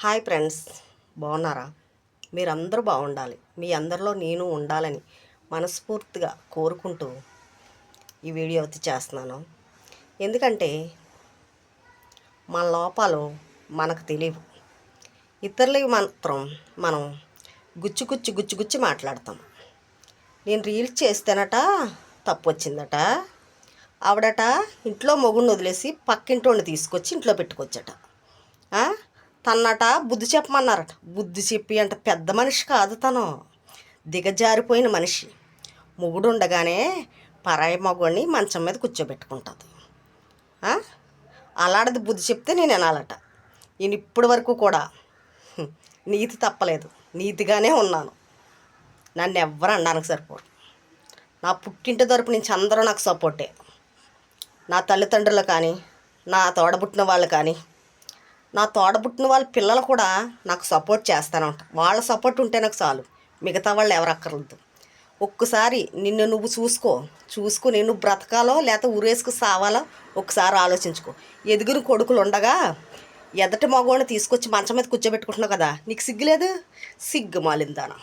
Hi friends, బాగున్నారా? మీరందరూ బాగుండాలి, మీ అందరిలో నేను ఉండాలని మనస్ఫూర్తిగా కోరుకుంటూ ఈ వీడియో వచ్చి చేస్తున్నాను. ఎందుకంటే మన లోపాలు మనకు తెలియవు, ఇతరులవి మాత్రం మనం గుచ్చి మాట్లాడతాం. నేను రీల్స్ చేస్తేనట తప్పు వచ్చిందట, ఆవిడట ఇంట్లో మొగుడిని వదిలేసి పక్కింటోడిని తీసుకొచ్చి ఇంట్లో పెట్టుకొచ్చట. తన్నట బుద్ధి చెప్పమన్నారట. బుద్ధి చెప్పి అంట పెద్ద మనిషి కాదు, తను దిగజారిపోయిన మనిషి. మొగుడు ఉండగానే పరాయి మగుడిని మంచం మీద కూర్చోబెట్టుకుంటుంది. అలాంటిది బుద్ధి చెప్తే నేను వినాలట. నేను ఇప్పటి వరకు కూడా నీతి తప్పలేదు, నీతిగానే ఉన్నాను. నన్ను ఎవ్వరు అనడానికి సరిపోరు. నా పుట్టింటి తరపు నుంచి అందరూ నాకు సపోర్టే. నా తల్లిదండ్రులు కానీ, నా తోడబుట్టిన వాళ్ళు కానీ, నా తోడబుట్టిన వాళ్ళ పిల్లలు కూడా నాకు సపోర్ట్ చేస్తూనే ఉంటారు. వాళ్ళ సపోర్ట్ ఉంటే నాకు చాలు, మిగతా వాళ్ళు ఎవరు అక్కర్లేదు. ఒక్కసారి నిన్ను నువ్వు చూసుకుని నువ్వు బ్రతకాలో లేకపోతే ఊరేసుకు సావాలో ఒకసారి ఆలోచించుకో. ఎదుగురు కొడుకులు ఉండగా ఎదటి మగవాడిని తీసుకొచ్చి మంచం మీద కూర్చోబెట్టుకుంటున్నావు కదా, నీకు సిగ్గులేదు? సిగ్గు మాలిందానా.